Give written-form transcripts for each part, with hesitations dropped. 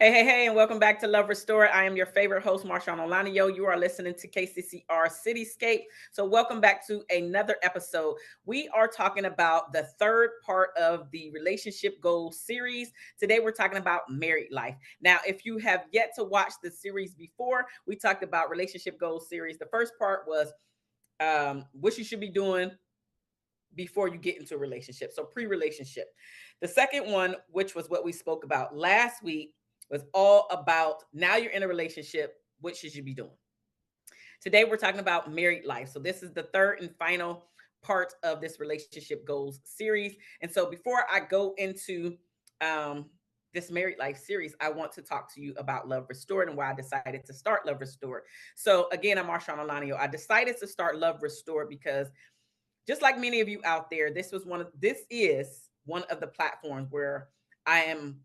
Hey, and welcome back to Love Restored. I am your favorite host, Marshaun Olaniyan. You are listening to KCCR Cityscape. So, welcome back to another episode. We are talking about the third part of the relationship goals series. Today, we're talking about married life. Now, if you have yet to watch the series before, we talked about relationship goals series. The first part was what you should be doing before you get into a relationship. So pre-relationship. The second one, which was what we spoke about last week, was all about now you're in a relationship, what should you be doing? Today we're talking about married life. So this is the third and final part of this relationship goals series. And so before I go into this married life series, I want to talk to you about Love Restored and why I decided to start Love Restored. So again, I'm Marshaun Olaniyan. I decided to start Love Restored because just like many of you out there, this is one of the platforms where I am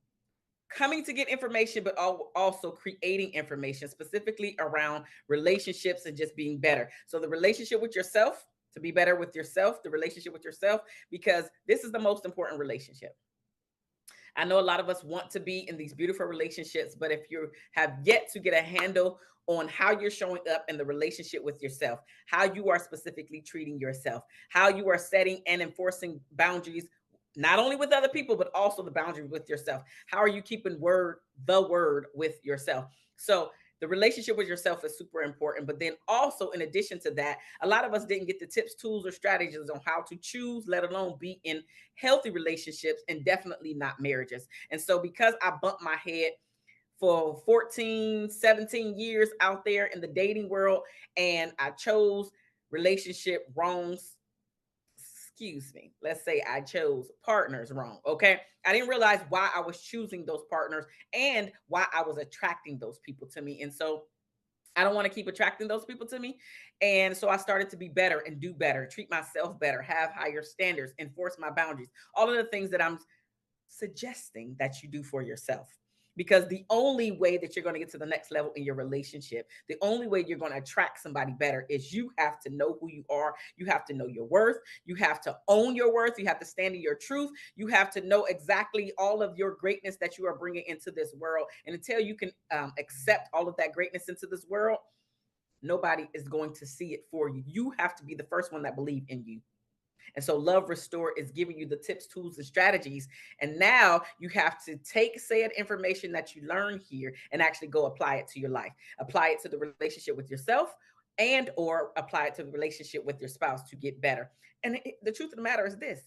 coming to get information, but also creating information specifically around relationships and just being better. So the relationship with yourself, to be better with yourself, the relationship with yourself, because this is the most important relationship. I know a lot of us want to be in these beautiful relationships, but if you have yet to get a handle on how you're showing up in the relationship with yourself, how you are specifically treating yourself, how you are setting and enforcing boundaries, not only with other people, but also the boundaries with yourself. How are you keeping the word with yourself? So the relationship with yourself is super important. But then also, in addition to that, a lot of us didn't get the tips, tools, or strategies on how to choose, let alone be in healthy relationships, and definitely not marriages. And so because I bumped my head for 14, 17 years out there in the dating world, and I chose relationship wrongs, excuse me, let's say I chose partners wrong. Okay. I didn't realize why I was choosing those partners and why I was attracting those people to me. And so I don't want to keep attracting those people to me. And so I started to be better and do better, treat myself better, have higher standards, enforce my boundaries, all of the things that I'm suggesting that you do for yourself. Because the only way that you're going to get to the next level in your relationship, the only way you're going to attract somebody better is you have to know who you are. You have to know your worth. You have to own your worth. You have to stand in your truth. You have to know exactly all of your greatness that you are bringing into this world. And until you can accept all of that greatness into this world, nobody is going to see it for you. You have to be the first one that believe in you. And so Love Restore is giving you the tips, tools, and strategies. And now you have to take said information that you learn here and actually go apply it to your life. Apply it to the relationship with yourself and or apply it to the relationship with your spouse to get better. And the truth of the matter is this.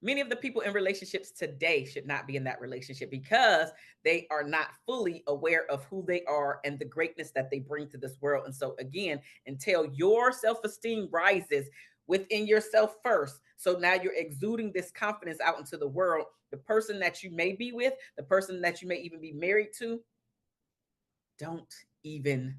Many of the people in relationships today should not be in that relationship because they are not fully aware of who they are and the greatness that they bring to this world. And so, again, until your self esteem rises within yourself first, so now you're exuding this confidence out into the world, the person that you may be with, the person that you may even be married to, don't even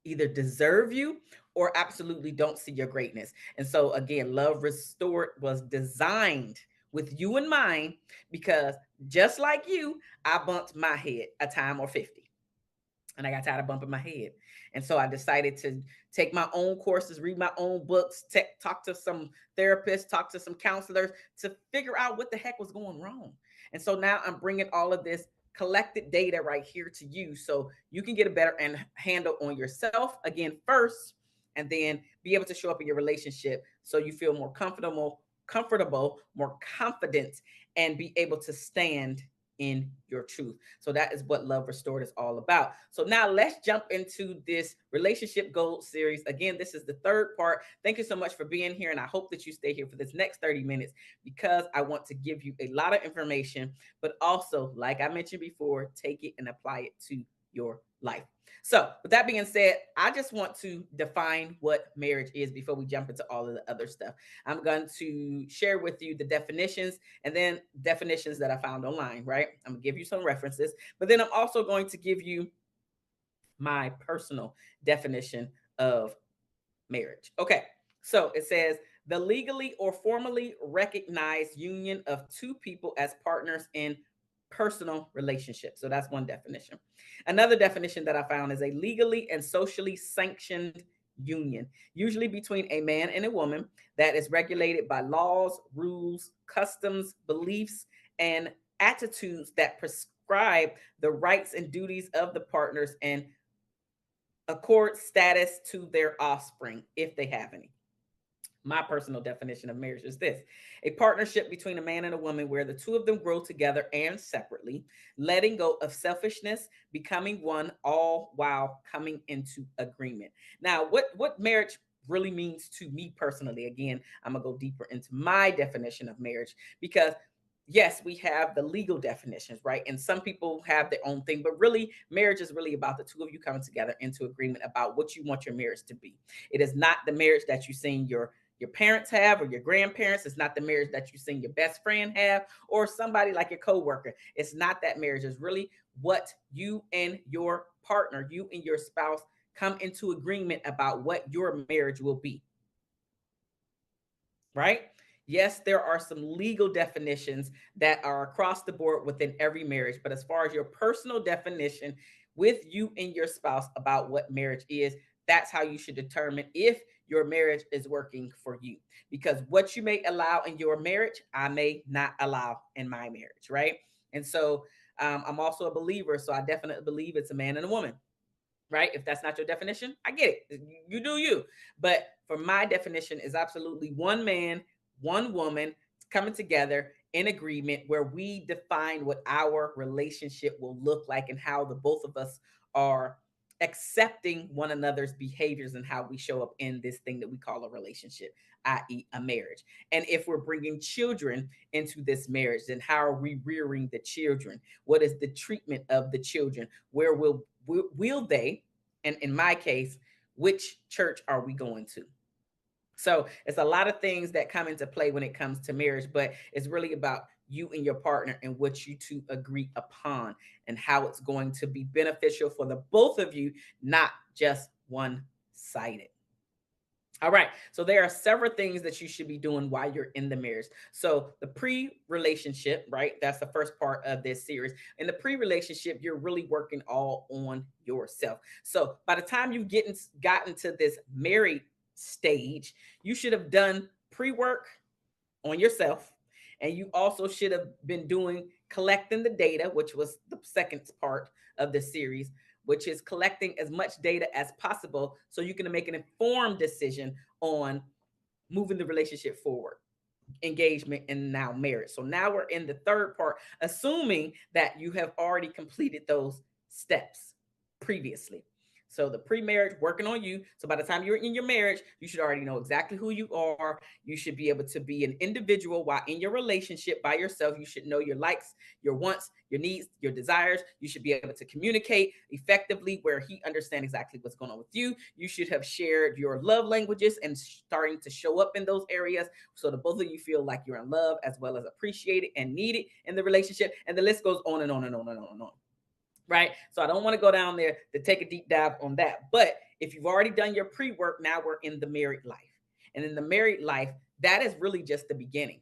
either deserve you or absolutely don't see your greatness. And so again, Love Restored was designed with you in mind because just like you, I bumped my head a time or 50 and I got tired of bumping my head. And so I decided to take my own courses, read my own books, talk to some therapists, talk to some counselors to figure out what the heck was going wrong. And so now I'm bringing all of this collected data right here to you so you can get a better handle on yourself again first, and then be able to show up in your relationship so you feel more comfortable, more confident, and be able to stand in your truth. So that is what Love Restored is all about. So now let's jump into this relationship goal series. Again, this is the third part. Thank you so much for being here. And I hope that you stay here for this next 30 minutes because I want to give you a lot of information, but also, like I mentioned before, take it and apply it to your life. So, with that being said, I just want to define what marriage is before we jump into all of the other stuff. I'm going to share with you the definitions and then definitions that I found online, right? I'm going to give you some references, but then I'm also going to give you my personal definition of marriage. Okay, so it says the legally or formally recognized union of two people as partners in personal relationships. So that's one definition. Another definition that I found is a legally and socially sanctioned union, usually between a man and a woman, that is regulated by laws, rules, customs, beliefs, and attitudes that describe the rights and duties of the partners and accord status to their offspring if they have any. My personal definition of marriage is this: a partnership between a man and a woman where the two of them grow together and separately, letting go of selfishness, becoming one, all while coming into agreement. Now, what marriage really means to me personally, again, I'm gonna go deeper into my definition of marriage because yes, we have the legal definitions, right? And some people have their own thing, but really, marriage is really about the two of you coming together into agreement about what you want your marriage to be. It is not the marriage that you've seen your parents have or your grandparents. It's not the marriage that you've seen your best friend have or somebody like your coworker. It's not that marriage. It's really what you and your partner, you and your spouse come into agreement about what your marriage will be, right? Yes, there are some legal definitions that are across the board within every marriage, but as far as your personal definition with you and your spouse about what marriage is, that's how you should determine if your marriage is working for you. Because what you may allow in your marriage, I may not allow in my marriage, right? And so I'm also a believer, so I definitely believe it's a man and a woman, right? If that's not your definition, I get it. You do you. But for my definition is absolutely one man, one woman coming together in agreement where we define what our relationship will look like and how the both of us are accepting one another's behaviors and how we show up in this thing that we call a relationship, i.e., a marriage. And if we're bringing children into this marriage, then how are we rearing the children? What is the treatment of the children? Where will they, and in my case, which church are we going to? So it's a lot of things that come into play when it comes to marriage, but it's really about you and your partner and what you two agree upon and how it's going to be beneficial for the both of you, not just one sided. All right. So there are several things that you should be doing while you're in the marriage. So the pre-relationship, right? That's the first part of this series. In the pre-relationship, you're really working all on yourself. So by the time you've gotten to this married stage, you should have done pre-work on yourself. And you also should have been doing collecting the data, which was the second part of the series, which is collecting as much data as possible so you can make an informed decision on moving the relationship forward, engagement, and now marriage. So now we're in the third part, assuming that you have already completed those steps previously. So the pre-marriage working on you. So by the time you're in your marriage, you should already know exactly who you are. You should be able to be an individual while in your relationship by yourself. You should know your likes, your wants, your needs, your desires. You should be able to communicate effectively where he understands exactly what's going on with you. You should have shared your love languages and starting to show up in those areas so that both of you feel like you're in love as well as appreciated and needed in the relationship. And the list goes on and on and on and on and on. Right. So I don't want to go down there to take a deep dive on that. But if you've already done your pre work, now we're in the married life. And in the married life, that is really just the beginning.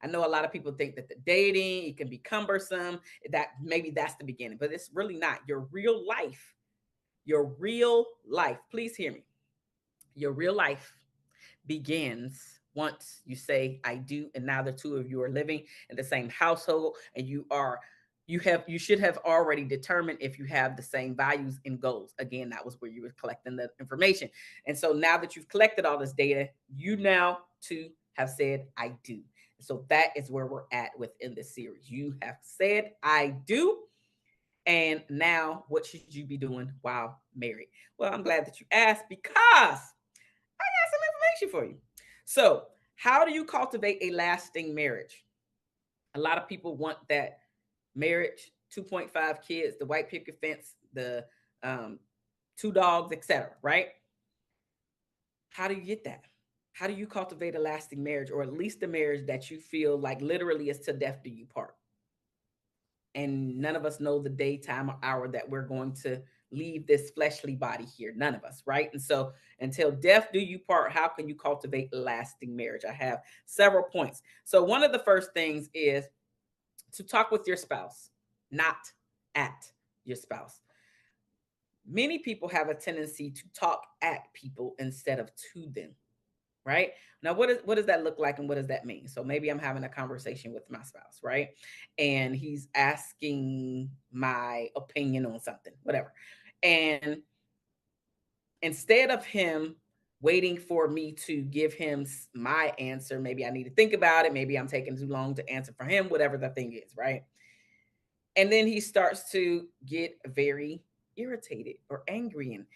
I know a lot of people think that the dating, it can be cumbersome, that maybe that's the beginning, but it's really not. Your real life, please hear me. Your real life begins once you say I do, and now the two of you are living in the same household, and you should have already determined if you have the same values and goals. Again, that was where you were collecting the information. And so now that you've collected all this data, you now too have said I do. So that is where we're at within this series. You have said I do. And now what should you be doing while married? Well, I'm glad that you asked because some information for you. So, how do you cultivate a lasting marriage? A lot of people want that marriage, 2.5 kids, the white picket fence, the um, two dogs, etc. Right? How do you get that? How do you cultivate a lasting marriage, or at least a marriage that you feel like literally is till death do you part? And none of us know the day, time, or hour that we're going to leave this fleshly body here. None of us, right? And so, until death do you part, how can you cultivate lasting marriage? I have several points. So, one of the first things is to talk with your spouse, not at your spouse. Many people have a tendency to talk at people instead of to them. right? Now, what does that look like, and what does that mean? So maybe I'm having a conversation with my spouse, right? And he's asking my opinion on something, whatever. And instead of him waiting for me to give him my answer, maybe I need to think about it. Maybe I'm taking too long to answer for him, whatever the thing is, right? And then he starts to get very irritated or angry and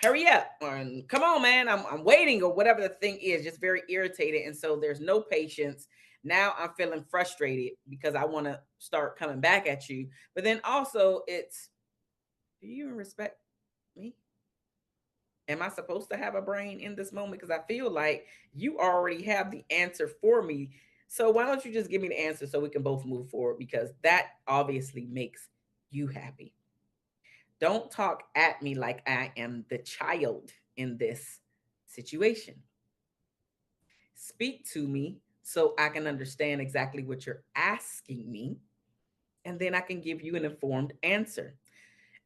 hurry up or come on, man, I'm waiting or whatever the thing is, just very irritated. And so there's no patience. Now I'm feeling frustrated because I want to start coming back at you. But then also, it's, do you even respect me? Am I supposed to have a brain in this moment? Because I feel like you already have the answer for me. So why don't you just give me the answer so we can both move forward? Because that obviously makes you happy. Don't talk at me like I am the child in this situation. Speak to me so I can understand exactly what you're asking me, and then I can give you an informed answer.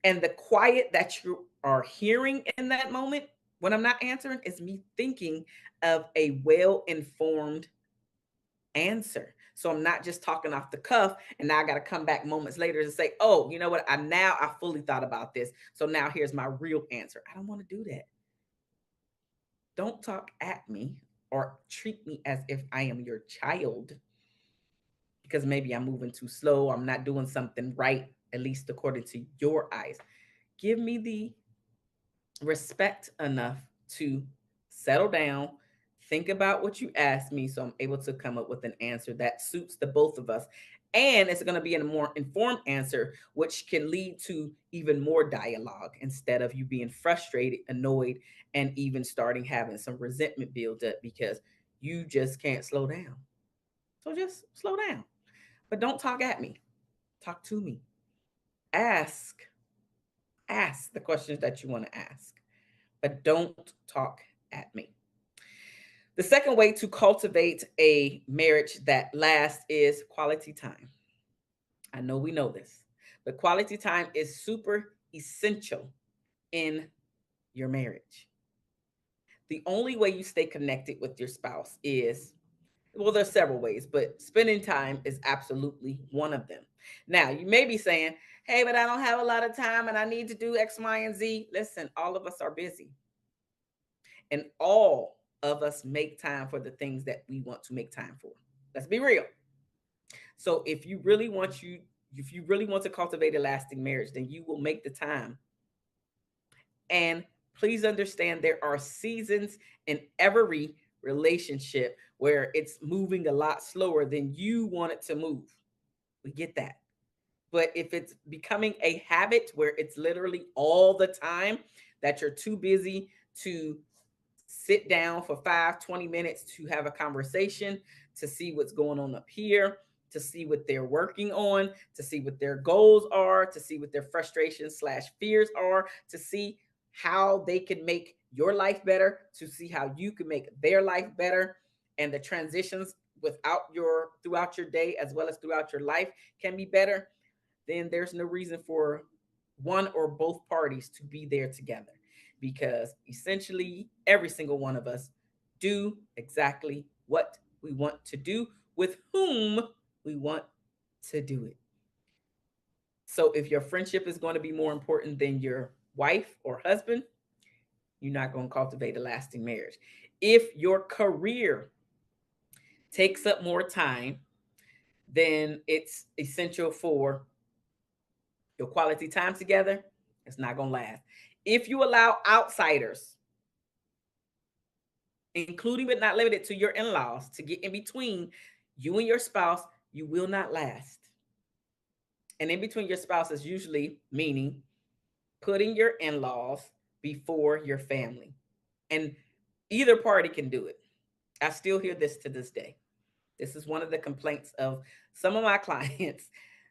And the quiet that you are hearing in that moment when I'm not answering is me thinking of a well informed answer. So I'm not just talking off the cuff and now I got to come back moments later and say, oh, you know what? I fully thought about this. So now here's my real answer. I don't want to do that. Don't talk at me or treat me as if I am your child because maybe I'm moving too slow. I'm not doing something right, at least according to your eyes. Give me the respect enough to settle down, think about what you asked me so I'm able to come up with an answer that suits the both of us. And it's going to be a more informed answer, which can lead to even more dialogue instead of you being frustrated, annoyed, and even starting having some resentment build up because you just can't slow down. So just slow down. But don't talk at me. Talk to me. Ask. Ask the questions that you want to ask, but don't talk at me. The second way to cultivate a marriage that lasts is quality time. I know we know this, but quality time is super essential in your marriage. The only way you stay connected with your spouse is, well, there's several ways, but spending time is absolutely one of them. Now, you may be saying, hey, but I don't have a lot of time and I need to do X, Y, and Z. Listen, all of us are busy. And all of us make time for the things that we want to make time for. Let's be real. So if you really want to cultivate a lasting marriage, then you will make the time. And please understand there are seasons in every relationship where it's moving a lot slower than you want it to move. We get that. But if it's becoming a habit where it's literally all the time that you're too busy to sit down for 5-20 minutes to have a conversation, to see what's going on up here, to see what they're working on, to see what their goals are, to see what their frustrations slash fears are, to see how they can make your life better, to see how you can make their life better. And the transitions throughout your day as well as throughout your life can be better. Then there's no reason for one or both parties to be there together, because essentially every single one of us do exactly what we want to do with whom we want to do it. So if your friendship is going to be more important than your wife or husband, you're not going to cultivate a lasting marriage. If your career takes up more time, then it's essential for your quality time together. It's not going to last. If you allow outsiders, including but not limited to your in laws, to get in between you and your spouse, you will not last. And in between your spouse is usually meaning putting your in laws before your family. And either party can do it. I still hear this to this day. This is one of the complaints of some of my clients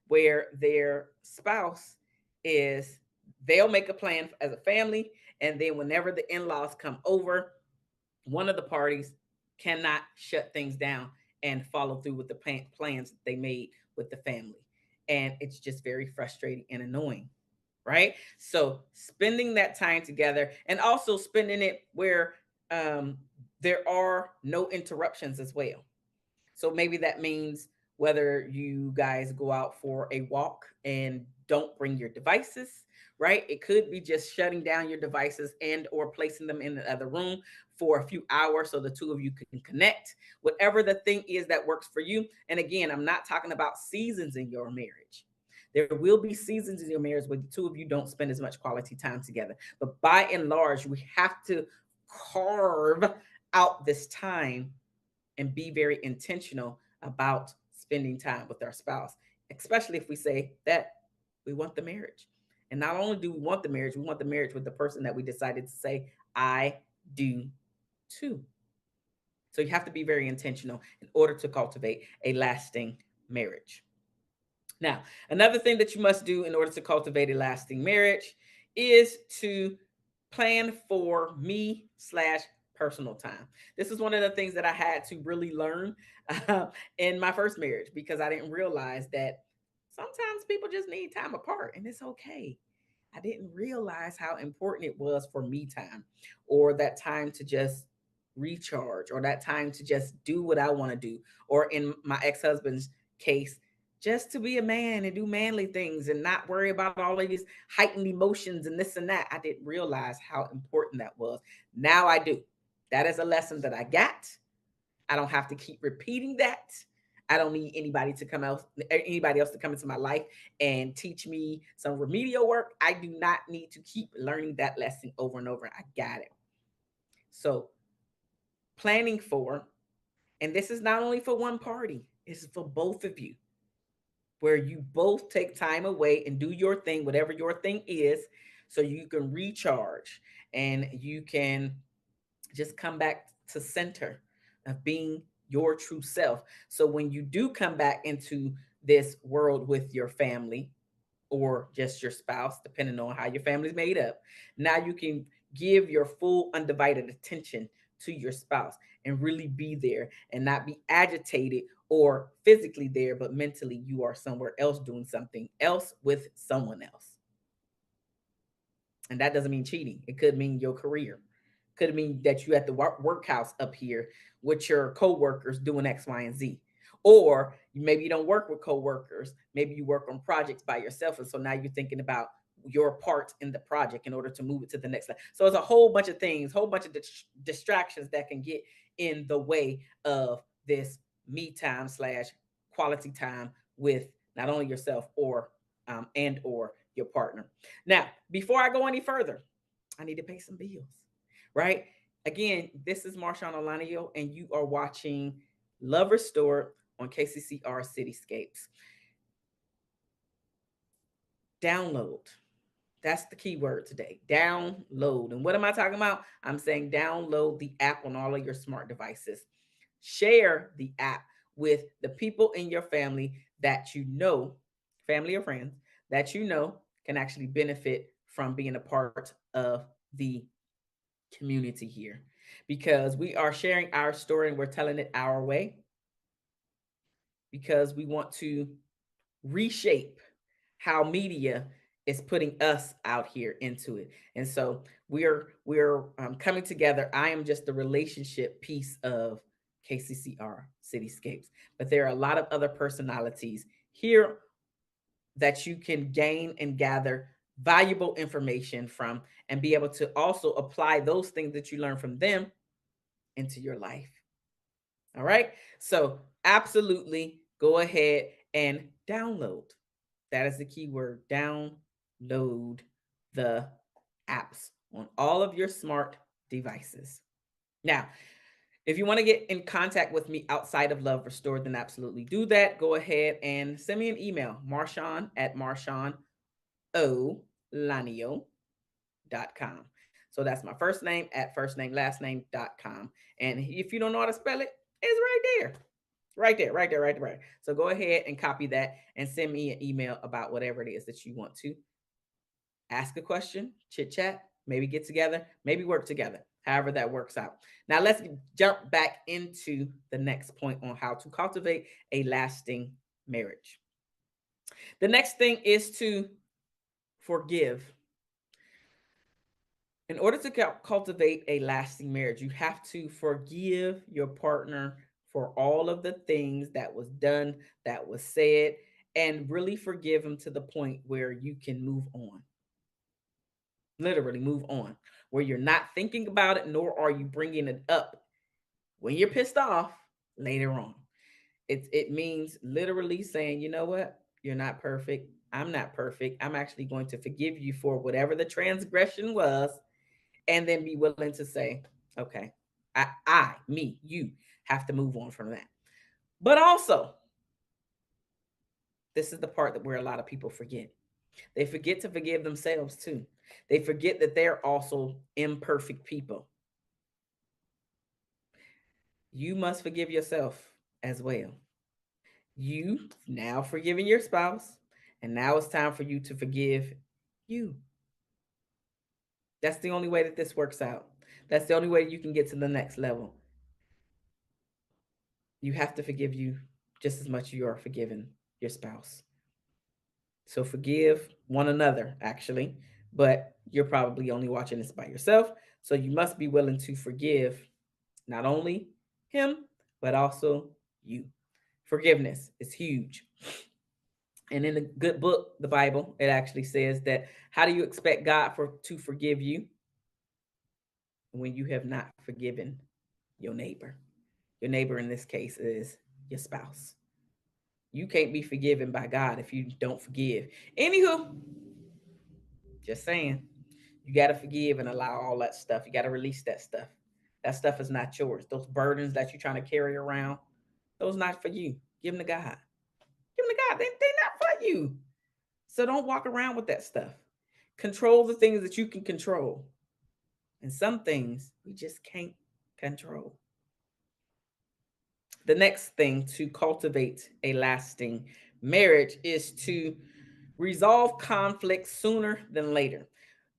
where their spouse is, they'll make a plan as a family. And then whenever the in laws come over, one of the parties cannot shut things down and follow through with the plans that they made with the family. And it's just very frustrating and annoying, right? So spending that time together and also spending it where um, there are no interruptions as well. So maybe that means whether you guys go out for a walk and don't bring your devices, right? It could be just shutting down your devices and or placing them in the other room for a few hours so the two of you can connect. Whatever the thing is that works for you. And again, I'm not talking about seasons in your marriage. There will be seasons in your marriage where the two of you don't spend as much quality time together. But by and large, we have to carve out this time and be very intentional about spending time with our spouse, especially if we say that we want the marriage. And not only do we want the marriage, we want the marriage with the person that we decided to say, I do too. So you have to be very intentional in order to cultivate a lasting marriage. Now, another thing that you must do in order to cultivate a lasting marriage is to plan for me slash personal time. This is one of the things that I had to really learn in my first marriage because I didn't realize that sometimes people just need time apart and it's okay. I didn't realize how important it was for me time or that time to just recharge or that time to just do what I want to do. Or in my ex husband's case, just to be a man and do manly things and not worry about all of these heightened emotions and this and that. I didn't realize how important that was. Now I do. That is a lesson that I got. I don't have to keep repeating that. I don't need anybody else to come into my life and teach me some remedial work. I do not need to keep learning that lesson over and over. I got it. So planning for, and this is not only for one party, it's for both of you, where you both take time away and do your thing, whatever your thing is, so you can recharge and you can just come back to center of being your true self. So when you do come back into this world with your family or just your spouse, depending on how your family's made up, now you can give your full undivided attention to your spouse and really be there and not be agitated or physically there, but mentally you are somewhere else doing something else with someone else. And that doesn't mean cheating. It could mean your career. Could mean that you at the workhouse up here with your coworkers doing X, Y, and Z. Or maybe you don't work with coworkers. Maybe you work on projects by yourself. And so now you're thinking about your part in the project in order to move it to the next level. So it's a whole bunch of things, whole bunch of distractions that can get in the way of this me time slash quality time with not only yourself or and or your partner. Now, before I go any further, I need to pay some bills, right? Again, this is Marshaun Olaniyan, and you are watching Love Restored on KCCR Cityscapes. Download. That's the key word today. Download. And what am I talking about? I'm saying download the app on all of your smart devices. Share the app with the people in your family that you know, family or friends, that you know can actually benefit from being a part of the community here. Because we are sharing our story and we're telling it our way because we want to reshape how media is putting us out here into it. And so we're coming together. I am just the relationship piece of KCCR Cityscapes, but there are a lot of other personalities here that you can gain and gather valuable information from and be able to also apply those things that you learn from them into your life. All right. So absolutely go ahead and download. That is the key word. Download the apps on all of your smart devices. Now, if you want to get in contact with me outside of Love Restored, then absolutely do that. Go ahead and send me an email, Marshaun at MarshaunOlaniyan.com. So that's my first name at first name, last name.com. And if you don't know how to spell it, it's right there. Right there, right there, right there, right. So go ahead and copy that and send me an email about whatever it is that you want to ask a question, chit chat, maybe get together, maybe work together, however that works out. Now let's jump back into the next point on how to cultivate a lasting marriage. The next thing is to forgive. In order to cultivate a lasting marriage, you have to forgive your partner for all of the things that was done, that was said, and really forgive them to the point where you can move on. Literally move on, where you're not thinking about it, nor are you bringing it up when you're pissed off later on. It means literally saying, you know what? You're not perfect. I'm not perfect. I'm actually going to forgive you for whatever the transgression was, and then be willing to say, okay, me, you have to move on from that. But also, this is the part that where a lot of people forget. They forget to forgive themselves too. They forget that they're also imperfect people. You must forgive yourself as well. You now forgiving your spouse, and now it's time for you to forgive you. That's the only way that this works out. That's the only way you can get to the next level. You have to forgive you just as much as you are forgiving your spouse. So forgive one another, actually, but you're probably only watching this by yourself. So you must be willing to forgive not only him, but also you. Forgiveness is huge. And in the good book, the Bible, it actually says that how do you expect God to forgive you when you have not forgiven your neighbor? Your neighbor in this case is your spouse. You can't be forgiven by God if you don't forgive. Anywho, just saying, you got to forgive and allow all that stuff. You got to release that stuff. That stuff is not yours. Those burdens that you're trying to carry around, those not for you. Give them to God. Give them to God. They're not for you. So don't walk around with that stuff. Control the things that you can control. And some things we just can't control. The next thing to cultivate a lasting marriage is to resolve conflict sooner than later.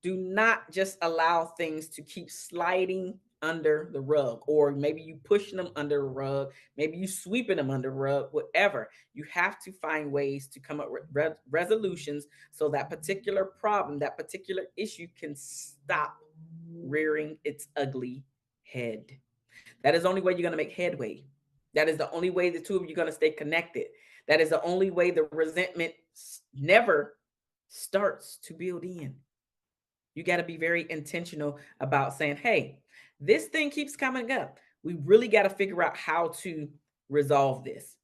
Do not just allow things to keep sliding under the rug, or maybe you pushing them under the rug, maybe you sweeping them under the rug, whatever. You have to find ways to come up with resolutions so that particular problem, that particular issue can stop rearing its ugly head. That is the only way you're going to make headway. That is the only way the two of you are going to stay connected. That is the only way the resentment never starts to build in. You got to be very intentional about saying, hey, this thing keeps coming up. We really got to figure out how to resolve this.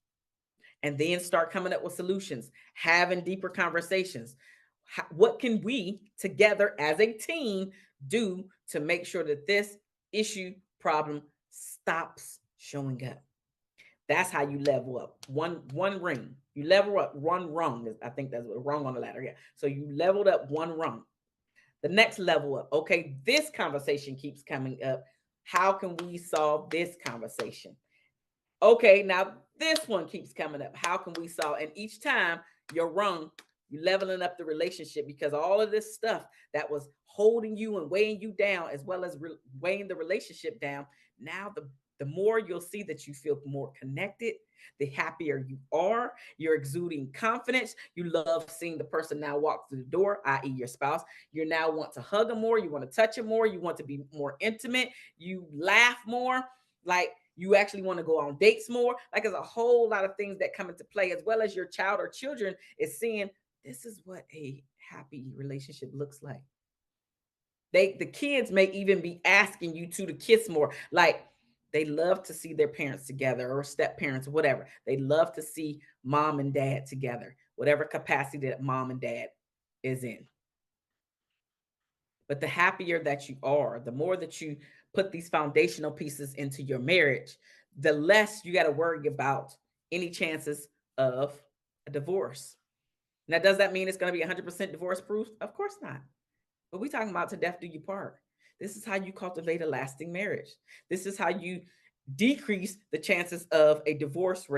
And then start coming up with solutions, having deeper conversations. What can we together as a team do to make sure that this issue problem stops showing up? That's how you level up. One ring. You level up one rung. I think that's a rung on the ladder. Yeah. So you leveled up one rung. The next level up. Okay, this conversation keeps coming up. How can we solve this conversation? Okay, now this one keeps coming up. How can we solve? And each time you're rung, you're leveling up the relationship, because all of this stuff that was holding you and weighing you down, as well as weighing the relationship down, now the more you'll see that you feel more connected, the happier you are. You're exuding confidence. You love seeing the person now walk through the door, i.e., your spouse. You now want to hug them more. You want to touch them more. You want to be more intimate. You laugh more. Like, you actually want to go on dates more. Like, there's a whole lot of things that come into play, as well as your child or children is seeing this is what a happy relationship looks like. The kids may even be asking you to kiss more. Like, they love to see their parents together, or step parents, whatever. They love to see mom and dad together, whatever capacity that mom and dad is in. But the happier that you are, the more that you put these foundational pieces into your marriage, the less you got to worry about any chances of a divorce. Now, does that mean it's going to be 100% divorce proof? Of course not. But we're talking about to death do you part. This is how you cultivate a lasting marriage. This is how you decrease the chances of the divorce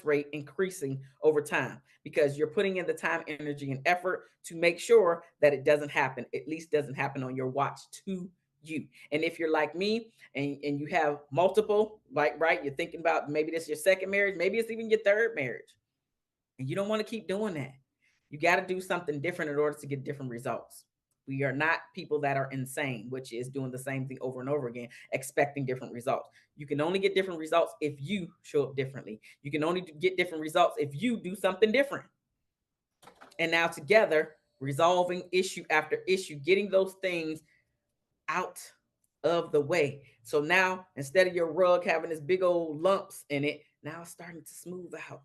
rate increasing over time, because you're putting in the time, energy, and effort to make sure that it doesn't happen, at least doesn't happen on your watch to you. And if you're like me, and you have multiple, like, right, you're thinking about maybe this is your second marriage, maybe it's even your third marriage, and you don't want to keep doing that. You got to do something different in order to get different results. We are not people that are insane, which is doing the same thing over and over again, expecting different results. You can only get different results if you show up differently. You can only get different results if you do something different. And now together, resolving issue after issue, getting those things out of the way. So now instead of your rug having this big old lumps in it, now it's starting to smooth out.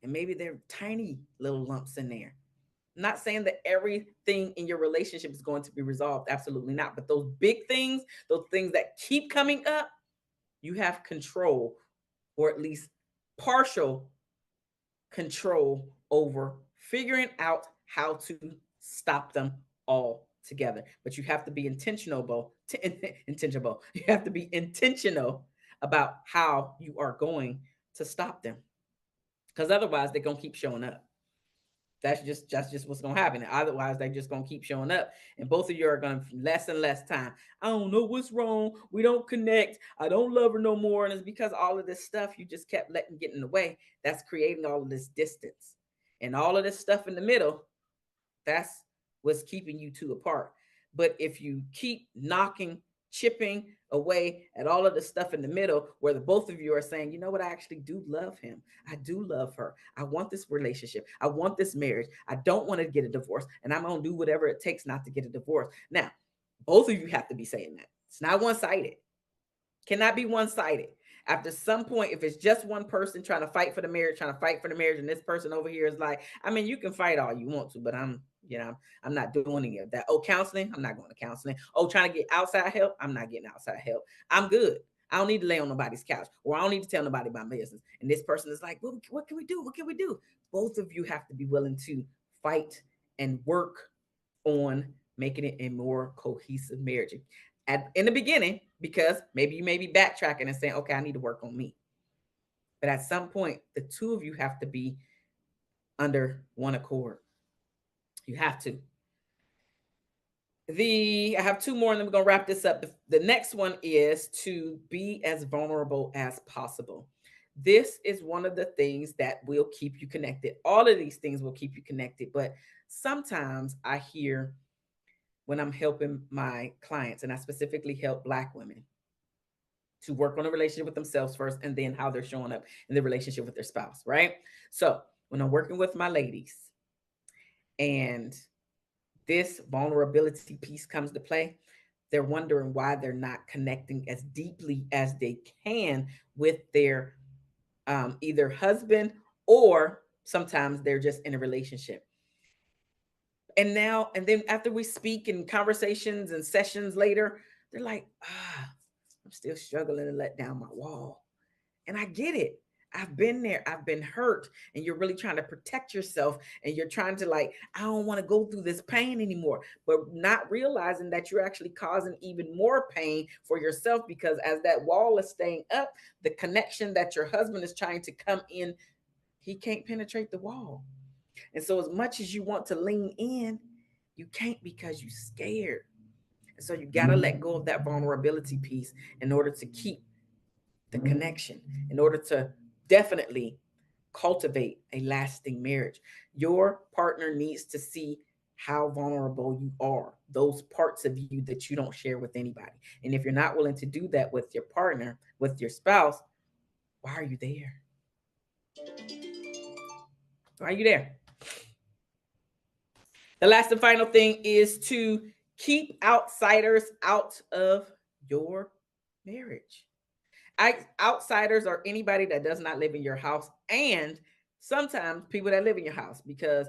And maybe there are tiny little lumps in there. I'm not saying that everything in your relationship is going to be resolved. Absolutely not. But those big things, those things that keep coming up, you have control, or at least partial control over figuring out how to stop them all together. But you have to be intentional. Intentional. You have to be intentional about how you are going to stop them, because otherwise they're gonna keep showing up. That's just what's gonna happen. Otherwise, they're just gonna keep showing up, and both of you are gonna less and less time. I don't know what's wrong. We don't connect. I don't love her no more, and it's because all of this stuff you just kept letting get in the way. That's creating all of this distance, and all of this stuff in the middle. That's what's keeping you two apart. But if you keep knocking, chipping away at all of the stuff in the middle, where the both of you are saying, you know what, I actually do love him. I do love her. I want this relationship. I want this marriage. I don't want to get a divorce. And I'm going to do whatever it takes not to get a divorce. Now, both of you have to be saying that. It's not one sided. Cannot be one sided. After some point, if it's just one person trying to fight for the marriage, and this person over here is like, I mean, you can fight all you want to, but I'm not doing any of that. Oh, counseling, I'm not going to counseling. Oh, trying to get outside help, I'm not getting outside help. I'm good. I don't need to lay on nobody's couch, or I don't need to tell nobody my business. And this person is like, well, what can we do? What can we do? Both of you have to be willing to fight and work on making it a more cohesive marriage in the beginning, because maybe you may be backtracking and saying, okay, I need to work on me. But at some point, the two of you have to be under one accord. You have to. I have two more, and then we're gonna wrap this up. The next one is to be as vulnerable as possible. This is one of the things that will keep you connected. All of these things will keep you connected, but sometimes I hear, when I'm helping my clients, and I specifically help Black women to work on a relationship with themselves first, and then how they're showing up in the relationship with their spouse, right? So when I'm working with my ladies and this vulnerability piece comes to play, they're wondering why they're not connecting as deeply as they can with their either husband, or sometimes they're just in a relationship. And then after we speak in conversations and sessions later, they're like, I'm still struggling to let down my wall. And I get it. I've been there. I've been hurt. And you're really trying to protect yourself. And you're trying to, like, I don't want to go through this pain anymore. But not realizing that you're actually causing even more pain for yourself, because as that wall is staying up, the connection that your husband is trying to come in, he can't penetrate the wall. And so as much as you want to lean in, you can't, because you're scared. And so you got to let go of that vulnerability piece in order to keep the connection, in order to definitely cultivate a lasting marriage. Your partner needs to see how vulnerable you are, those parts of you that you don't share with anybody. And if you're not willing to do that with your partner, with your spouse, why are you there? Why are you there? The last and final thing is to keep outsiders out of your marriage. Outsiders are anybody that does not live in your house, and sometimes people that live in your house, because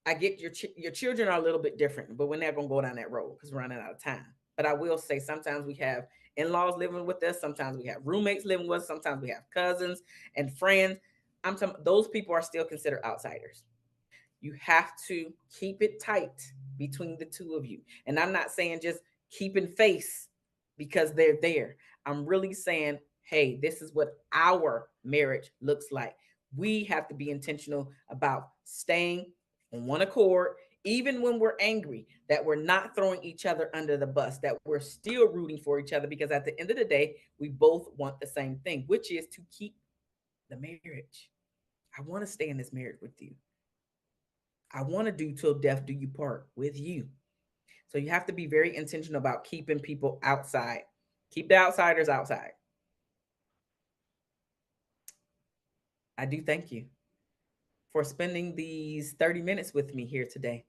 I get your children are a little bit different, but we're not going to go down that road because we're running out of time. But I will say, sometimes we have in-laws living with us, sometimes we have roommates living with us, sometimes we have cousins and friends. I'm talking, those people are still considered outsiders. You have to keep it tight between the two of you. And I'm not saying just keeping face because they're there. I'm really saying, hey, this is what our marriage looks like. We have to be intentional about staying on one accord, even when we're angry, that we're not throwing each other under the bus, that we're still rooting for each other, because at the end of the day, we both want the same thing, which is to keep the marriage. I want to stay in this marriage with you. I want to do till death do you part with you. So you have to be very intentional about keeping people outside. Keep the outsiders outside. I do thank you for spending these 30 minutes with me here today.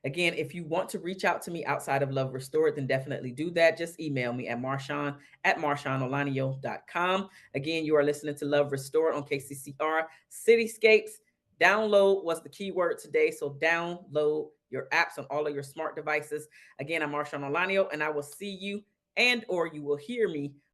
Again, if you want to reach out to me outside of Love Restored, then definitely do that. Just email me at Marshaun at MarshaunOlaniyan.com. Again, you are listening to Love Restored on KCCR Cityscapes. Download was the keyword today. So download your apps on all of your smart devices. Again, I'm Marshaun Olaniyan, and I will see you and or you will hear me